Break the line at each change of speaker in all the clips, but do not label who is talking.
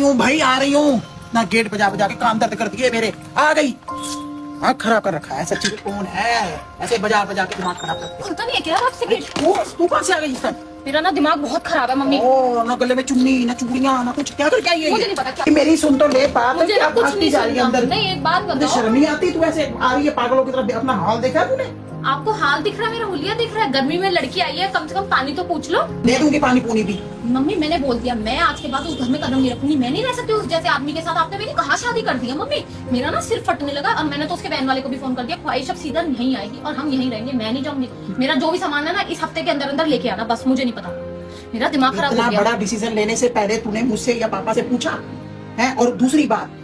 हूँ भाई, आ रही हूँ ना। गेट बजा बजा के काम दर्द कर दिए मेरे। आ गई। हाँ खराब कर रखा है सच्ची। कौन है ऐसे बजा बजा के दिमाग खराब करते?
खुलता नहीं है क्या आपसे गेट?
तू कहाँ से आ गई इस टाइम?
मेरा ना दिमाग बहुत खराब है मम्मी।
ओ ना गले में चुन्नी ना चूड़ियां ना कुछ। क्या करके आई है?
मुझे नहीं पता क्या।
मेरी सुन तो ले बात।
मुझे
क्या
कुछ नहीं
जा रही है अंदर?
नहीं, एक बात
तुझे
बताओ।
शर्म नहीं आती? तू ऐसे आ रही है पागलों की तरफ। अपना हाल देखा है तूने?
आपको हाल दिख रहा है, मेरा हुलिया दिख रहा है। गर्मी में लड़की आई है, कम से कम पानी तो पूछ लो।
दे दूंगी पानी पूनी भी।
मम्मी मैंने बोल दिया, मैं आज के बाद उस घर में कदम नहीं रखूंगी। मैं नहीं रह सकती उस जैसे आदमी के साथ। आपने मेरी कहाँ शादी कर दी है मम्मी? मेरा ना सिर फटने लगा और मैंने तो उसके बहन वाले को भी फोन कर दिया। ख्वाहिश अब सीधा यहीं आएगी और हम यहीं रहेंगे, मैं नहीं जाऊंगी। मेरा जो भी सामान है ना इस हफ्ते के अंदर अंदर लेके आना, बस। मुझे नहीं पता, मेरा दिमाग खराब हो
इतना
गया।
बड़ा डिसीजन लेने से पहले तूने मुझसे या पापा से पूछा है? और दूसरी बात,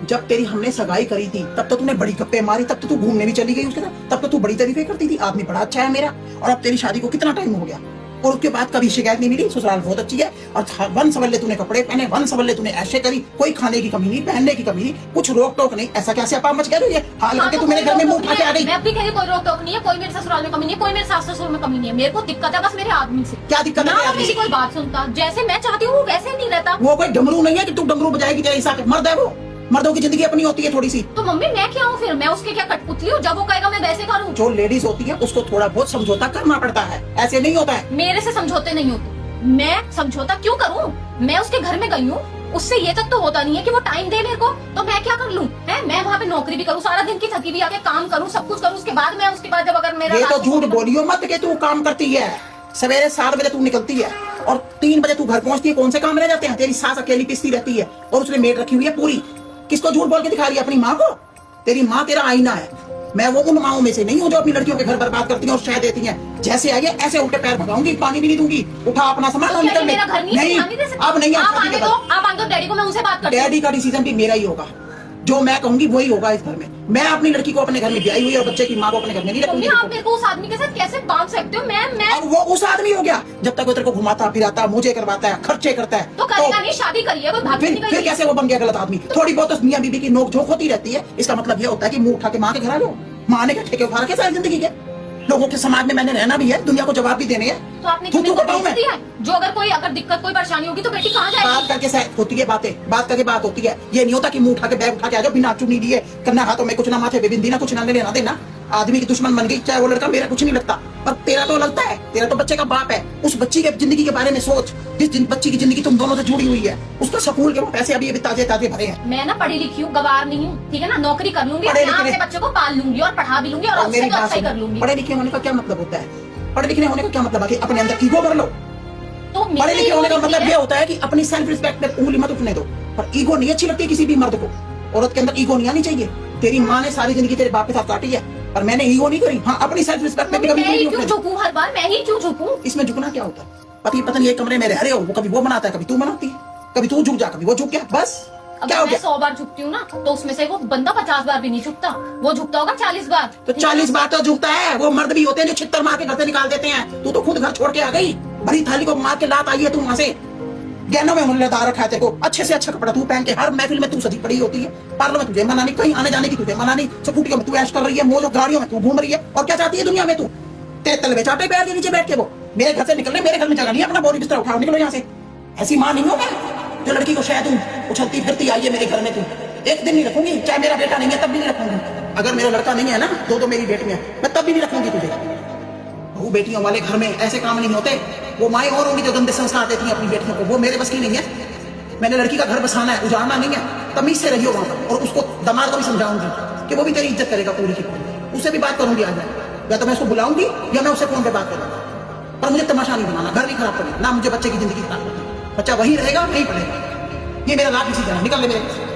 जब तेरी हमने सगाई करी थी तब तो तूने बड़ी गप्पे मारी, तब तो तू घूमने भी चली गई उसके साथ, तब तो तू बड़ी तारीफें करती थी, आदमी बड़ा अच्छा है मेरा। और अब तेरी शादी को कितना टाइम हो गया और उसके बाद कभी शिकायत नहीं मिली? ससुराल बहुत अच्छी है और वन सवल्ले तूने कपड़े पहने, वन सवल्ले तूने ऐसे करी, कोई खाने की कमी नहीं, पहनने की कमी नहीं, कुछ रोक टोक नहीं। ऐसा कैसे अपा मच गया ये हाल करके तू मेरे घर में मुंह उठा के आ गई?
मैं भी कह रही कोई रोक टोक नहीं है, कोई मेरे ससुराल में कमी नहीं है, कोई मेरे सास ससुर में कमी नहीं है। मेरे को दिक्कत है बस मेरे आदमी से।
क्या दिक्कत है?
ना मेरी कोई बात सुनता, जैसे मैं चाहती हूँ वैसे नहीं रहता।
वो कोई डमरू नहीं है कि तू डमरू बजाएगी तेरे हिसाब से। मर्द है वो, मर्दों की जिंदगी अपनी होती है थोड़ी सी।
तो मम्मी मैं क्या हूँ फिर? मैं उसके क्या कठपुतली हूँ? जब वो कहेगा मैं वैसे करूँ।
जो लेडीज होती है उसको थोड़ा बहुत समझौता करना पड़ता है, ऐसे नहीं होता है।
मेरे से समझौते नहीं होते। मैं समझौता क्यों करूँ? मैं उसके घर में गई हूँ, उससे ये तक तो होता नहीं है कि वो टाइम दे मेरे को, तो मैं क्या कर लूँ? है मैं वहाँ पे नौकरी भी करूँ, सारा दिन की थकी भी आके काम करूँ, सब कुछ करूँ, उसके बाद मैं उसके बाद जब अगर मेरा
ये तो झूठ बोलियो मत कि तू काम करती है। सवेरे 7 बजे तू निकलती है और 3 बजे तू घर पहुंचती है। कौन से काम रह जाते हैं? तेरी सास अकेली पिसती रहती है और उसने मेड रखी हुई है पूरी। किसको झूठ बोल के दिखा रही है? अपनी माँ को। तेरी माँ तेरा आईना है। मैं वो उन माओं में से नहीं हूँ जो अपनी लड़कियों के घर बर्बाद करती हैं और शह देती हैं। जैसे आइए ऐसे उल्टे पैर भगाऊंगी, पानी भी नहीं दूंगी। उठा अपना सामान और निकल।
मेरा घर नहीं,
अब नहीं।
आप आने दो डैडी को, मैं उनसे बात करती हूँ।
डैडी का डिसीजन भी मेरा ही होगा, जो मैं कहूंगी वही होगा इस घर में। मैं अपनी लड़की को अपने घर में ब्याही हुई और बच्चे की माँ को अपने घर में नहीं रखूंगी।
आप मेरे को उस आदमी के साथ कैसे बांध सकते हो? मैं
अब वो उस आदमी हो गया जब तक वो तेरे को घुमाता फिराता, मुझे करवाता है, खर्चे करता है।
तो करेगा नहीं, शादी करिए, कोई भाग नहीं।
फिर कैसे वो बन गया गलत आदमी? थोड़ी बहुत तो मियां बीबी की नोक झोंक होती रहती है। इसका मतलब ये होता है कि मुंह उठा के माँ के घर आ जाओ। माँ ने क्या ठेके उठा रखे सारी जिंदगी के? लोगों के समाज में मैंने रहना भी है, दुनिया को जवाब भी देने हैं।
तो आपने जो अगर दिक्कत कोई परेशानी होगी तो बेटी कहाँ जाएगी?
बात करके होती है बातें, बात करके बात होती है। ये नहीं होता कि मुंह उठा के बैग उठा के आ जाओ बिना चुनी लिए, करना हाथों में कुछ ना, माथे पे बिंदी ना, कुछ ना लेना देना। आदमी की दुश्मन बन गई चाहे वो लड़का। मेरा कुछ नहीं लगता पर तेरा तो लगता है। तेरा तो बच्चे का बाप है। उस बच्ची के जिंदगी के बारे में सोच, जिस बच्ची की जिंदगी तुम दोनों से जुड़ी हुई है। उसका स्कूल के पैसे अभी ताजे ताजे भरे हैं।
मैं ना पढ़ी लिखी हूँ, गवार नहीं हूँ, ठीक है ना? नौकरी कर लूंगी, अपने बच्चों को पाल लूंगी और पढ़ा भी लूंगी और
मेरी बात
कर लूंगी।
पढ़े लिखे होने का क्या मतलब होता है? पढ़े लिखे होने का क्या मतलब है कि अपने अंदर ईगो भर लो?
तो
पढ़े लिखे होने का मतलब ये होता है कि अपनी सेल्फ रिस्पेक्ट पे उंगली मत उठने दो। पर ईगो नहीं अच्छी लगती किसी भी मर्द को। औरत के अंदर ईगो नहीं आनी चाहिए। तेरी माँ ने सारी जिंदगी तेरे बाप के साथ काटी है पर मैंने ईगो नहीं करी। हाँ अपनी सेल्फ रिस्पेक्ट पे कभी नहीं
क्यों झुकूं? हर बार मैं ही क्यों झुकूं?
इसमें झुकना क्या होता है? पति पत्नी एक कमरे में रह रहे हो, वो कभी वो बनाता है, कभी तू बनाती है, कभी तू झुक जा, कभी वो झुक गया, बस।
क्या हो गया? 100 बार झुकती हूँ ना तो उसमें से वो बंदा 50 बार भी नहीं झुकता, वो झुकता होगा 40 बार।
तो 40 बार तो झुकता है। वो मर्द भी होते हैं जो छित्तर मार के घर से निकाल देते हैं। तू तो खुद घर छोड़ के आ गई, भरी थाली को मार के लात आई है तू वहां से। गहनों में उन्होंने लदा रखा है तेरे को, अच्छे से अच्छा कपड़ा तू पहन के हर महफिल में तू सजी पड़ी होती है। पार्लर में तुझे मना नहीं, कहीं आने जाने की तुझे मना नहीं, स्कूटियों में तू ऐश कर रही है, मोजो गाड़ियों में तू घूम रही है। और क्या चाहती है दुनिया में तू? तेरे तलवे चाटे पैर के नीचे बैठ के वो मेरे घर से निकलने, मेरे घर में जगह नहीं, अपना बोरी बिस्तर उठाओ, निकलो यहाँ से। ऐसी माँ नहीं हो मैं जो लड़की को शायद उछलती फिरती आई है मेरे घर में। तू एक दिन नहीं रखूंगी, चाहे मेरा बेटा नहीं है तब भी नहीं रखूंगी। अगर मेरा लड़का नहीं है ना, दो मेरी बेटियां, मैं तब भी नहीं रखूंगी तुझे। बहू बेटियों वाले घर में ऐसे काम नहीं होते। वो माएँ और होंगी जो गंदे संस्कार देती हैं अपनी बेटियों को, वो मेरे बस की नहीं है। मैंने लड़की का घर बसाना है, उजाड़ना नहीं है। तमीज से रहियो वहां पर। और उसको दामाद को भी समझाऊंगी कि वो भी तेरी इज्जत करेगा पूरी की पूरी। उससे भी बात करूंगी आज मैं, या तो मैं उसको बुलाऊंगी या मैं उससे फोन पे बात करूंगा। पर मुझे तमाशा नहीं बनाना, घर नहीं खराब करना, ना मुझे बच्चे की जिंदगी खराब करनी। बच्चा वही रहेगा, नहीं पढ़ेगा। ये मेरा लाभ डिसीजन है, निकल ले मेरे।